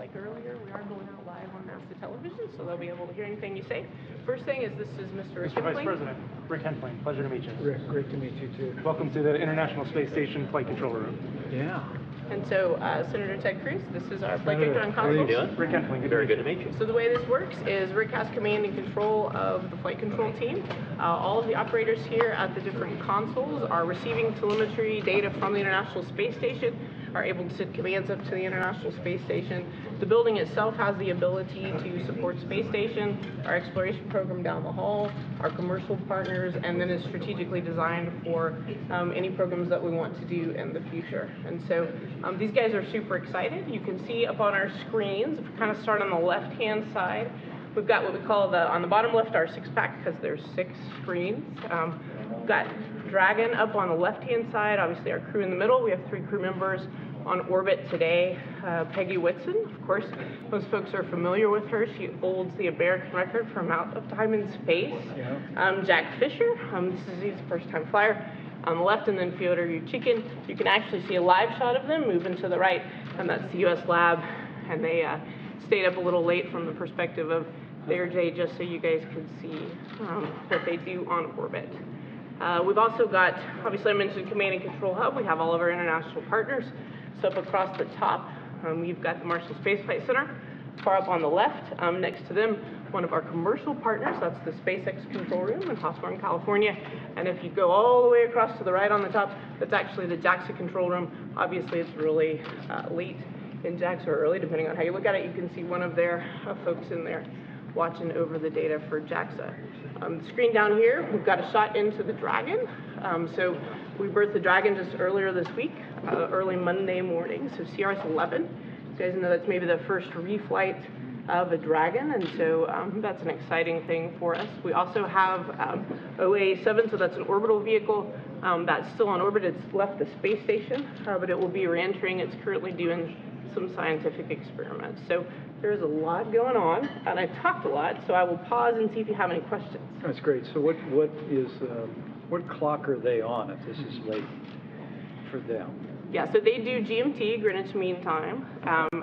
like earlier, we are going out live on NASA television, so they'll be able to hear anything you say. First thing is this is Mr. Mr. Vice President, Rick Hempling, pleasure to meet you. Rick, great to meet you too. Welcome to the International Space Station Flight Control Room. Yeah. And so, Senator Ted Cruz, this is our flight director on console. Rick Hempling, Very good to meet you. So the way this works is Rick has command and control of the flight control team. All of the operators here at the different consoles are receiving telemetry data from the International Space Station, are able to send commands up to the International Space Station. The building itself has the ability to support space station, our exploration program down the hall, our commercial partners, and then is strategically designed for any programs that we want to do in the future. And so these guys are super excited. You can see up on our screens, if we kind of start on the left-hand side, we've got what we call on the bottom left, our six-pack, because there's 6 screens. We've got Dragon up on the left-hand side, obviously our crew in the middle. We have 3 crew members on orbit today. Peggy Whitson, of course, most folks are familiar with her. She holds the American record for amount of time in space. Yeah. Jack Fisher, he's a first-time flyer on the left, and then Fyodor Yurchikhin. You can actually see a live shot of them moving to the right, and that's the U.S. lab, and they stayed up a little late from the perspective of their day, just so you guys could see what they do on orbit. We've also got, obviously I mentioned Command and Control Hub. We have all of our international partners. So up across the top, we've got the Marshall Spaceflight Center. Far up on the left, next to them, one of our commercial partners, that's the SpaceX Control Room in Hawthorne, California. And if you go all the way across to the right on the top, that's actually the JAXA Control Room. Obviously it's really late in JAXA, or early, depending on how you look at it. You can see one of their folks in there watching over the data for JAXA. The screen down here, we've got a shot into the Dragon. So we birthed the Dragon just earlier this week, early Monday morning, so CRS-11. You guys know that's maybe the first reflight of a Dragon, and so that's an exciting thing for us. We also have OA-7, so that's an orbital vehicle that's still on orbit. It's left the space station, but it will be re-entering. It's currently doing some scientific experiments. So there's a lot going on, and I've talked a lot, so I will pause and see if you have any questions. That's great. So what clock are they on if this is late for them? Yeah, so they do GMT, Greenwich Mean Time,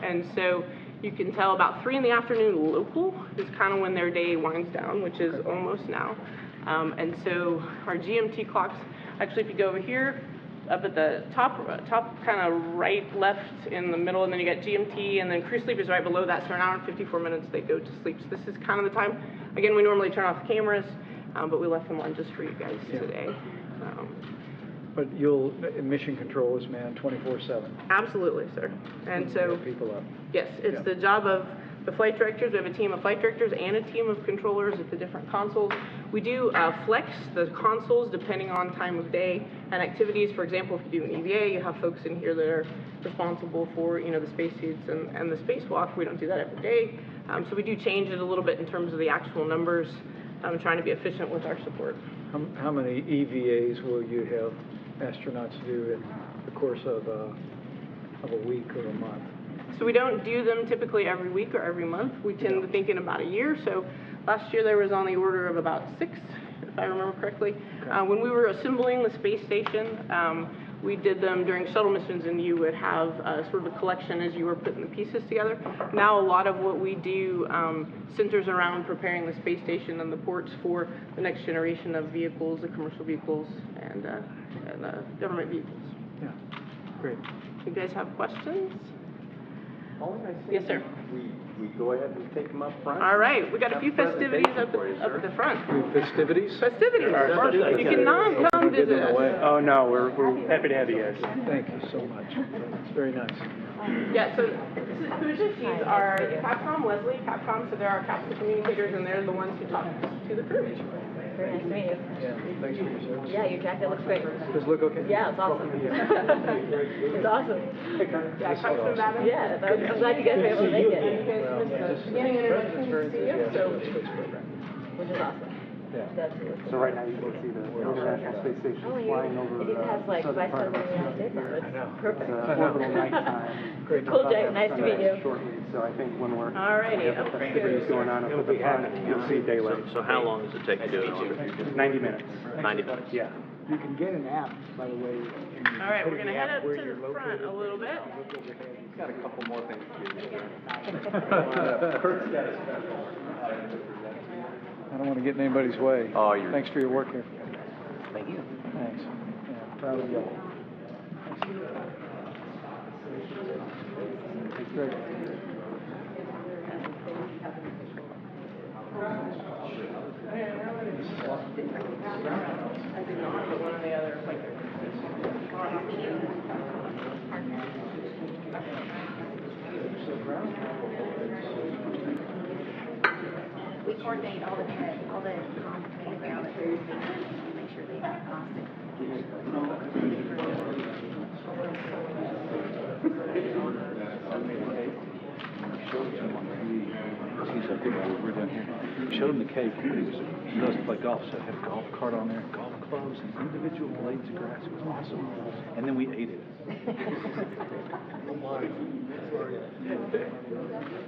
and so you can tell about 3 in the afternoon local is kind of when their day winds down, which is almost now. And so our GMT clocks, actually if you go over here, up at the top kind of right, left, in the middle, and then you got GMT, and then crew sleep is right below that, so an hour and 54 minutes they go to sleep. So this is kind of the time. Again, we normally turn off the cameras, but we left them on just for you guys today. But mission control is manned 24/7. Absolutely, sir. And so, people up. yes, it's the job of the flight directors. We have a team of flight directors and a team of controllers at the different consoles. We do flex the consoles depending on time of day and activities. For example, if you do an EVA, you have folks in here that are responsible for, the spacesuits and the spacewalk. We don't do that every day. So we do change it a little bit in terms of the actual numbers, trying to be efficient with our support. How many EVAs will you have astronauts do in the course of a week or a month? So we don't do them typically every week or every month. We tend to think in about a year. So last year there was on the order of about 6, if I remember correctly. Okay. When we were assembling the space station, we did them during shuttle missions, and you would have sort of a collection as you were putting the pieces together. Now a lot of what we do centers around preparing the space station and the ports for the next generation of vehicles, the commercial vehicles, and government vehicles. Yeah, great. You guys have questions? Yes, sir. We go ahead and take them up front. All right, we got a few festivities up at the front. Festivities? Festivities. You can come visit us. Oh, no, we're happy to have you guys. Thank you so much. It's very nice. Yeah, so this is Pooja. She's our Capcom, Leslie Capcom, so they're our capsule communicators, and they're the ones who talk to the crew. Very nice to meet you. Yeah, thanks for your service. Yeah, your jacket looks great. Does it look okay? Yeah, it's awesome. It's awesome. Yeah, comes from Babbitt. Yeah, I'm glad you guys were able to make it. You guys missed the beginning introduction to see you, so. Which is awesome. Yeah. That's really So right now you can see the International Space Station flying over it even has like southern Vice part of President of the the United States on it. I know. It's perfect. It's orbital nighttime. Great. Cool, Jay. Nice to meet you. Shortly, so I think when we're Alrighty, up festivities going on up at the front, you'll see daylight. So how long does it take to do it? 90 minutes. 90 minutes. Yeah. You can get an app, by the way. All right, we're gonna head up to the front a little bit. Got a couple more things to do. I don't want to get in anybody's way. Oh, you're- Thanks for your work here. Thank you. Thanks. Yeah, proud of you. Great. I did not, but one of the other, like, We coordinate all the committee, all the committee around it, make sure they have cost. He's up there, we're down here. Showed him the cake. He loves to play golf, so I had a golf cart on there, golf clubs, and individual blades of grass. It was awesome. And then we ate it.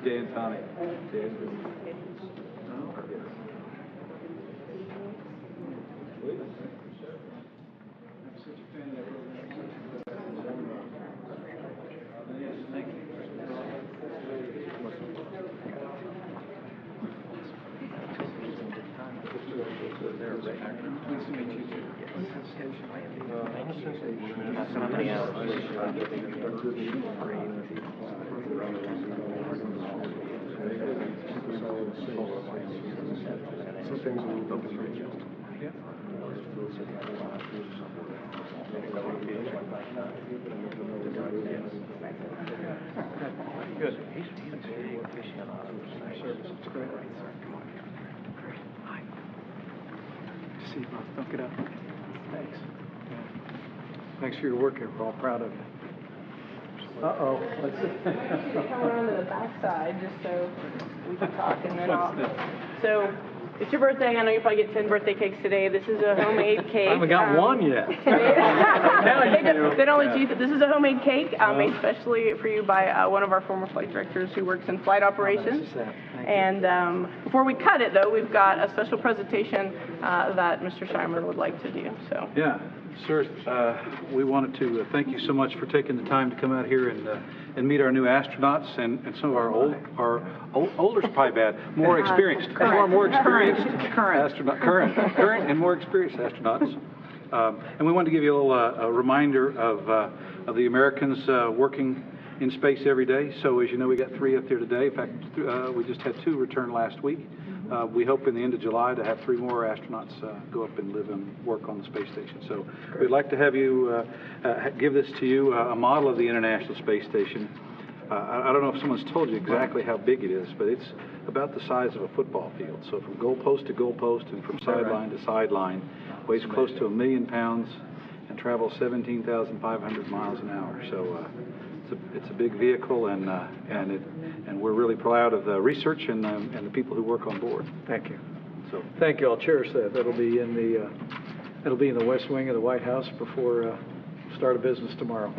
Dan Tonic. Nice to meet you too. Somebody else. Good. He's very efficient service. It's great. Hi. See you, both. Don't get up. Thanks. Yeah. Thanks for your work here. We're all proud of you. Uh-oh. Let's come around to the back side just so we can talk and then I'll. So, it's your birthday. I know you probably get 10 birthday cakes today. This is a homemade cake. I haven't got one yet. They don't let you. This is a homemade cake made especially for you by one of our former flight directors who works in flight operations. And before we cut it, though, we've got a special presentation that Mr. Scheinman would like to do. So. Yeah, sir. We wanted to thank you so much for taking the time to come out here and meet our new astronauts and some of our older's probably bad, more experienced, more experienced current and more experienced astronauts. And we wanted to give you a little reminder of the Americans working in space every day. So as you know, we got 3 up there today. In fact, we just had 2 return last week. We hope in the end of July to have 3 more astronauts go up and live and work on the space station. So we'd like to have you give this to you, a model of the International Space Station. I don't know if someone's told you exactly how big it is, but it's about the size of a football field. So from goalpost to goalpost and from sideline to sideline, weighs close to 1 million pounds and travels 17,500 miles an hour. So it's a big vehicle, and we're really proud of the research and the people who work on board. Thank you. So Thank you. I'll cherish that. That'll be in the West Wing of the White House before start of business tomorrow.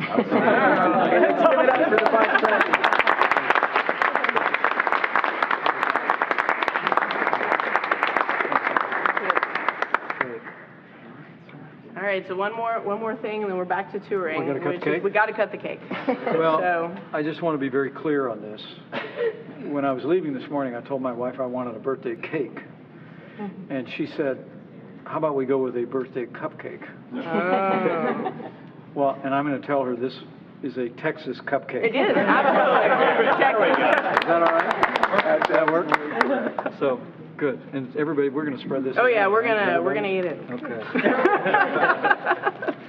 All right, so one more thing, and then we're back to touring. We gotta cut the cake? We got to cut the cake. Well, So, I just want to be very clear on this. When I was leaving this morning, I told my wife I wanted a birthday cake. And she said, how about we go with a birthday cupcake? oh. Well, and I'm going to tell her this is a Texas cupcake. It is, absolutely. Texas. Is that all right? Does that work? So, good. And everybody, we're going to spread this. Oh yeah, around. we're gonna eat it. Okay.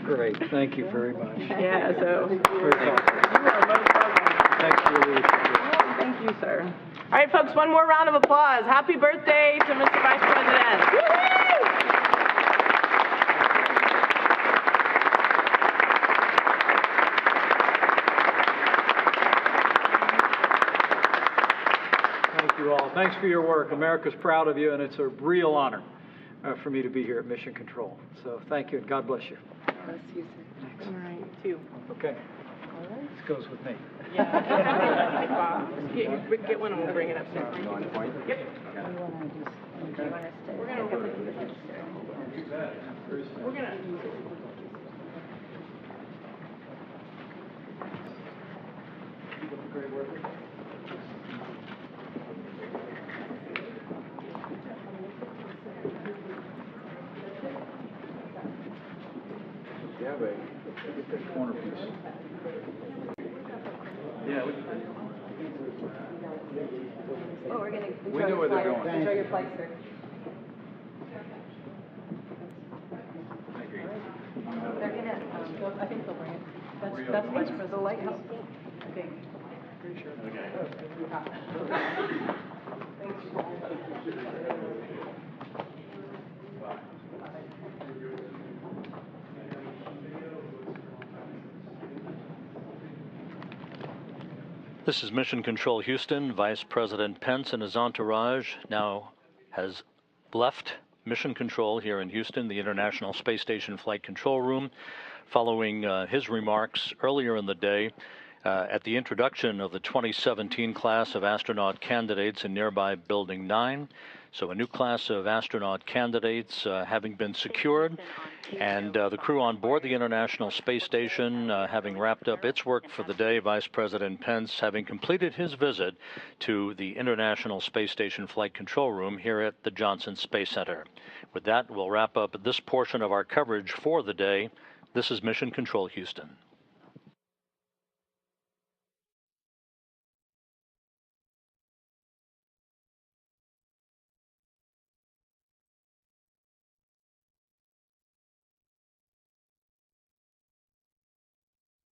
Great. Thank you very much. Yeah, so. Very thoughtful. Thanks for your leadership. Thank you, sir. All right, folks, one more round of applause. Happy birthday to Mr. Vice President. Woo-hoo! Thank you all. Thanks for your work. America's proud of you, and it's a real honor for me to be here at Mission Control. So thank you, and God bless you. Bless you, sir. All right, you too. Okay. This goes with me. Yeah. Get one and we'll bring it upstairs. Yep. We're gonna have a corner piece. Yeah, Oh, we're gonna we know where they're going. enjoy your flight, sir. They're gonna, I think they'll bring it. That's much for the lighthouse, I think. Pretty sure. This is Mission Control Houston. Vice President Pence and his entourage now has left Mission Control here in Houston, the International Space Station Flight Control Room, following his remarks earlier in the day at the introduction of the 2017 class of astronaut candidates in nearby Building 9. So a new class of astronaut candidates having been secured, and the crew on board the International Space Station having wrapped up its work for the day. Vice President Pence having completed his visit to the International Space Station Flight Control Room here at the Johnson Space Center. With that, we'll wrap up this portion of our coverage for the day. This is Mission Control Houston.